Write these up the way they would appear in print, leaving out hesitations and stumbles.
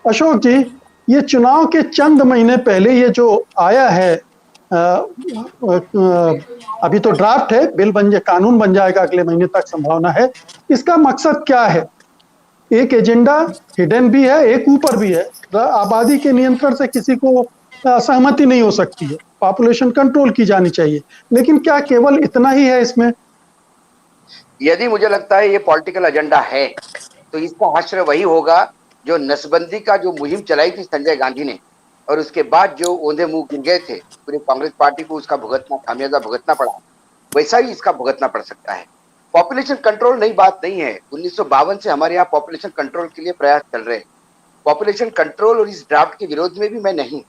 अशोक जी, ये चुनाव के चंद महीने पहले ये जो आया है, अभी तो ड्राफ्ट है, बिल बन जाए, कानून बन जाएगा अगले महीने तक संभावना है। इसका मकसद क्या है? एक एजेंडा हिडन भी है, एक ऊपर भी है। आबादी के नियंत्रण से किसी को सहमति नहीं हो सकती है, पॉपुलेशन कंट्रोल की जानी चाहिए, लेकिन क्या केवल इतना ही है इसमें? यदि मुझे लगता है ये पॉलिटिकल एजेंडा है तो इसका हश्र वही होगा जो नसबंदी का जो मुहिम चलाई थी संजय गांधी ने, और उसके बाद जो औंधे मुंह गिर गए थे पूरी कांग्रेस पार्टी को, उसका भुगतना, खामियाजा भुगतना पड़ा। वैसा ही इसका भुगतना पड़ सकता है। पॉपुलेशन कंट्रोल नई बात नहीं है। 1952 से हमारे यहाँ पॉपुलेशन कंट्रोल के लिए प्रयास चल रहे हैं। पॉपुलेशन कंट्रोल और इस ड्राफ्ट के विरोध में भी मैं नहीं,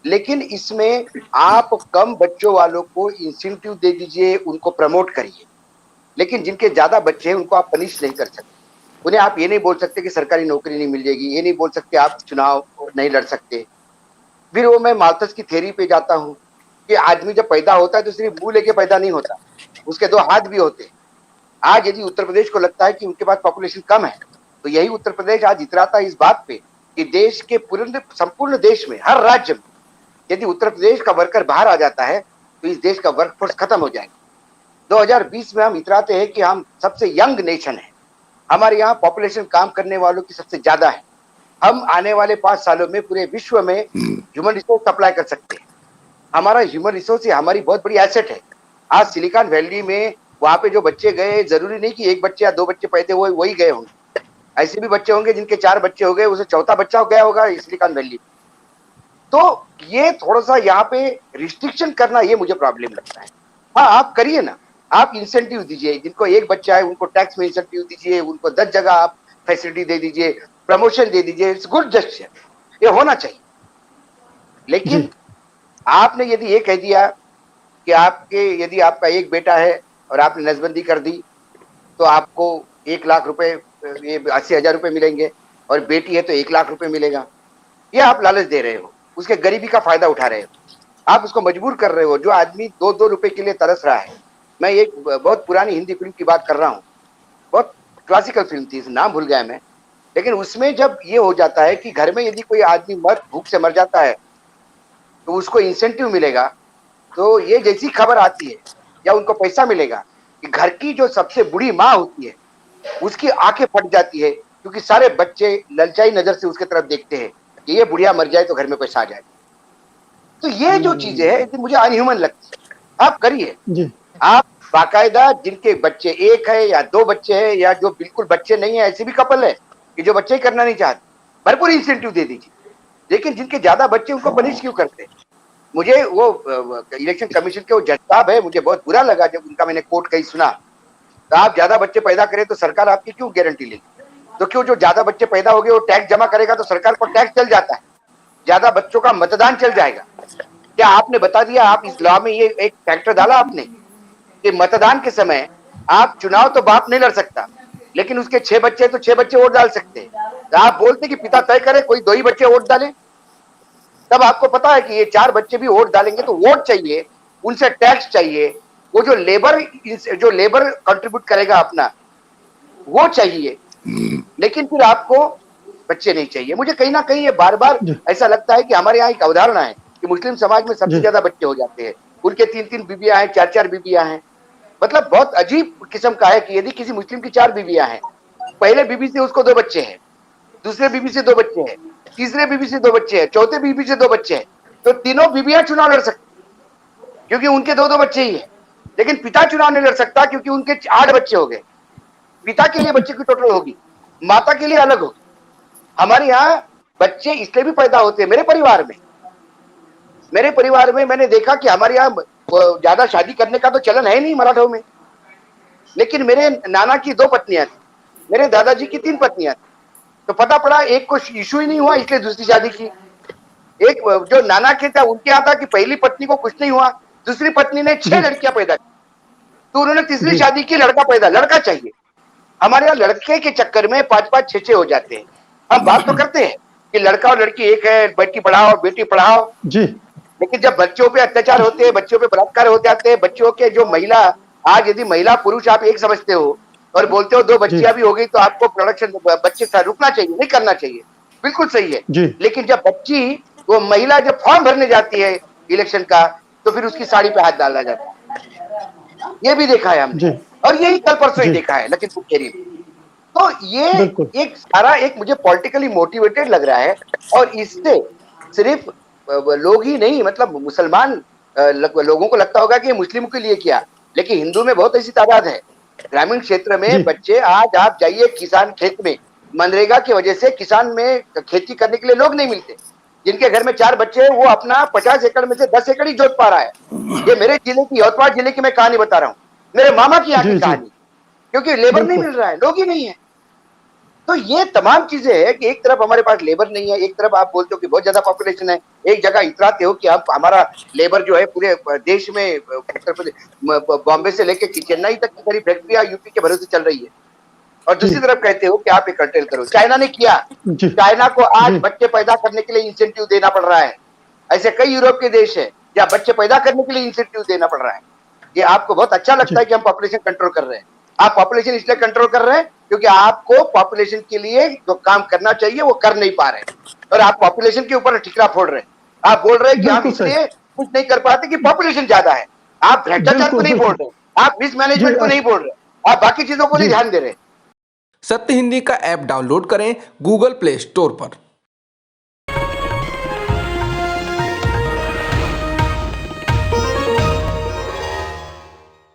लेकिन इसमें आप कम बच्चों वालों को इंसेंटिव दे दीजिए, उनको प्रमोट करिए, लेकिन जिनके ज्यादा बच्चे हैं उनको आप पनिश नहीं कर सकते। उन्हें आप ये नहीं बोल सकते कि सरकारी नौकरी नहीं मिलेगी, ये नहीं बोल सकते आप चुनाव नहीं लड़ सकते। फिर वो मैं माल्थस की थ्योरी पे जाता हूँ कि आदमी जब पैदा होता है तो सिर्फ मुंह लेके पैदा नहीं होता, उसके दो हाथ भी होते हैं। आज यदि उत्तर प्रदेश को लगता है कि उनके पास पॉपुलेशन कम है, तो यही उत्तर प्रदेश आज इतराता है इस बात पे कि देश के पूरे संपूर्ण देश में हर राज्य में यदि उत्तर प्रदेश का वर्कर बाहर आ जाता है तो इस देश का वर्कफोर्स खत्म हो जाएगा। 2020 में हम इतराते हैं कि हम सबसे यंग नेशन है, हमारे यहाँ पॉपुलेशन काम करने वालों की सबसे ज्यादा है। हम आने वाले 5 सालों में पूरे विश्व में ह्यूमन रिसोर्स सप्लाई कर सकते हैं। हमारा ह्यूमन रिसोर्स हमारी बहुत बड़ी एसेट है। आज सिलिकॉन वैली में वहां पे जो बच्चे गए, जरूरी नहीं कि एक बच्चे या दो बच्चे पैदा हुए वही गए होंगे। ऐसे भी बच्चे होंगे जिनके 4 बच्चे हो गए, उसे चौथा बच्चा गया होगा सिलिकॉन वैली। तो ये थोड़ा सा यहाँ पे रिस्ट्रिक्शन करना, ये मुझे प्रॉब्लम लगता है। हाँ, आप करिए ना, आप इंसेंटिव दीजिए, जिनको एक बच्चा है उनको टैक्स में इंसेंटिव दीजिए, उनको 10 जगह आप फैसिलिटी दे दीजिए, प्रमोशन दे दीजिए, इट्स गुड जेस्चर, ये होना चाहिए। लेकिन आपने यदि ये कह दिया कि यदि आपका एक बेटा है और आपने नसबंदी कर दी तो आपको 1 लाख रुपए, ये 80,000 रुपए मिलेंगे, और बेटी है तो 1 लाख रुपए मिलेगा, ये आप लालच दे रहे हो, उसके गरीबी का फायदा उठा रहे हो, आप उसको मजबूर कर रहे हो। जो आदमी 2-2 रुपए के लिए तरस रहा है, मैं एक बहुत पुरानी हिंदी फिल्म की बात कर रहा हूँ, बहुत क्लासिकल फिल्म थी, नाम भूल गया मैं, लेकिन उसमें जब ये हो जाता है कि घर में यदि कोई आदमी भूख से मर जाता है तो उसको इंसेंटिव मिलेगा, तो ये जैसी खबर आती है या उनको पैसा मिलेगा कि घर की जो सबसे बुढ़ी माँ होती है उसकी आंखें फट जाती है, क्योंकि सारे बच्चे ललचाई नजर से उसके तरफ देखते हैं कि ये बुढ़िया मर जाए तो घर में पैसा आ जाए। तो ये जो चीजें है मुझे अनह्यूमन लगती है। आप करिए, आप बाकायदा जिनके बच्चे 1 है या 2 बच्चे हैं, या जो बिल्कुल बच्चे नहीं है, ऐसे भी कपल है कि जो बच्चे ही करना नहीं चाहते, भरपूर इंसेंटिव दे दीजिए। लेकिन जिनके ज्यादा बच्चे उनको पनिश क्यों करते हैं? मुझे वो इलेक्शन कमीशन के वो जज साहब है, मुझे बहुत बुरा लगा जब उनका मैंने कोर्ट कहीं सुना, तो आप ज्यादा बच्चे पैदा करें तो सरकार आपकी क्यों गारंटी लेगी? तो क्यों जो ज्यादा बच्चे पैदा हो गए वो टैक्स जमा करेगा तो सरकार को टैक्स चल जाता है, ज्यादा बच्चों का मतदान चल जाएगा। क्या आपने बता दिया, आप इस लॉ में ये एक फैक्टर डाला आपने कि मतदान के समय आप चुनाव तो बाप नहीं लड़ सकता, लेकिन उसके 6 बच्चे तो 6 बच्चे वोट डाल सकते हैं। तो आप बोलते कि पिता तय करे कोई 2 ही बच्चे वोट डाले, तब आपको पता है कि ये 4 बच्चे भी वोट डालेंगे तो वोट चाहिए, उनसे टैक्स चाहिए, वो जो लेबर कंट्रीब्यूट करेगा अपना वो चाहिए, लेकिन फिर आपको बच्चे नहीं चाहिए। मुझे कहीं ना कहीं ये बार बार ऐसा लगता है कि हमारे यहाँ एक अवधारणा है कि मुस्लिम समाज में सबसे ज्यादा बच्चे हो जाते हैं, उनके 3-3 बीबियां हैं, 4-4 बीबियां हैं। मतलब बहुत अजीब किस्म का है कि यदि किसी मुस्लिम की 4 बीबियां हैं, पहले बीबी से उसको 2 बच्चे हैं, दूसरे बीबी से 2 बच्चे हैं, तीसरे बीबी से 2 बच्चे हैं, चौथे बीबी से 2 बच्चे हैं, तो तीनों बीबियां चुनाव लड़ सकती क्योंकि उनके 2-2 बच्चे ही है। लेकिन पिता चुनाव नहीं लड़ सकता क्योंकि उनके 8 बच्चे हो गए। पिता के लिए बच्चे की टोटल होगी, माता के लिए अलग होगी। हमारे यहाँ बच्चे इसलिए भी पैदा होते हैं। मेरे परिवार में मैंने देखा कि हमारे यहाँ ज्यादा शादी करने का तो चलन है नहीं मराठों में, लेकिन मेरे नाना की 2 पत्नियां थी, मेरे दादाजी की 3 पत्नियां थी, तो पता पड़ा एक को इशू ही नहीं हुआ इसलिए दूसरी शादी की। एक जो नाना के था उनके यहाँ था कि पहली पत्नी को कुछ नहीं हुआ, दूसरी पत्नी ने 6 लड़कियां पैदा की, तो उन्होंने तीसरी शादी की, लड़का चाहिए। हमारे यहाँ लड़के के चक्कर में 5-5, 6-6 हो जाते हैं। हम बात तो करते हैं कि लड़का और लड़की एक है, बेटी पढ़ाओ बेटी पढ़ाओ जी, लेकिन जब बच्चों पे अत्याचार होते हैं, बच्चों पे बलात्कार हो जाते हैं, बच्चों के जो महिला, आज यदि महिला पुरुष आप एक समझते हो और बोलते हो 2 बच्चियां भी हो गई तो आपको प्रोडक्शन बच्चे रुकना चाहिए, नहीं करना चाहिए, बिल्कुल सही है। जी। लेकिन जब बच्ची, वो महिला जब फॉर्म भरने जाती है इलेक्शन का, तो फिर उसकी साड़ी पे हाथ डाला जाता है। ये भी देखा है हमने, जी। और यही कल परसों ही जी। देखा है लखीमपुर खीरी में। तो ये बिल्कुल। एक सारा एक मुझे पॉलिटिकली मोटिवेटेड लग रहा है, और इससे सिर्फ लोग ही नहीं, मतलब मुसलमान लोगों को लगता होगा कि ये मुस्लिमों के लिए किया, लेकिन हिंदू में बहुत ऐसी तादाद है। ग्रामीण क्षेत्र जी। में बच्चे, आज आप जाइए किसान खेत में, मनरेगा की वजह से किसान में खेती करने के लिए लोग नहीं मिलते। जिनके घर में 4 बच्चे हैं, वो अपना 50 एकड़ में से 10 एकड़ ही जोत पा रहा है। ये मेरे जिले की, यवतमाल जिले की मैं कहानी बता रहा हूँ, मेरे मामा की यहाँ की जी। जी। कहानी, क्योंकि लेबर नहीं बिल्कुल। मिल रहा है, लोग ही नहीं है। तो ये तमाम चीजें हैं कि एक तरफ हमारे पास लेबर नहीं है, एक तरफ आप बोलते हो कि बहुत ज्यादा पॉपुलेशन है, एक जगह इतराते हो कि अब हमारा लेबर जो है पूरे देश में, उत्तर प्रदेश, बॉम्बे से लेकर चेन्नई तक की सारी फैक्ट्रियां यूपी के भरोसे चल रही है, और जी। दूसरी तरफ कहते हो कि आप ये कर्टेल करो। चाइना ने किया, जी। चाइना को आज जी। बच्चे पैदा करने के लिए इंसेंटिव देना पड़ रहा है। ऐसे कई यूरोप के देश है जहाँ बच्चे पैदा करने के लिए इंसेंटिव देना पड़ रहा है। ये आपको बहुत अच्छा लगता जी। है कि हम पॉपुलेशन कंट्रोल कर रहे हैं। आप पॉपुलेशन इसलिए कंट्रोल कर रहे हैं क्योंकि आपको पॉपुलेशन के लिए जो काम करना चाहिए वो कर नहीं पा रहे हैं, और आप पॉपुलेशन के ऊपर ठिकरा फोड़ रहे हैं। आप बोल रहे हैं कि हम बिल्कुल सही। इसलिए कुछ नहीं कर पाते कि पॉपुलेशन ज्यादा है। आप भ्रष्टाचार को बिल्कुल, नहीं बोल बिल्कुल। रहे, आप मिसमैनेजमेंट को जी। नहीं बोल रहे, आप बाकी चीजों को नहीं जी। ध्यान दे रहे। सत्य हिंदी का ऐप डाउनलोड करें गूगल प्ले स्टोर पर।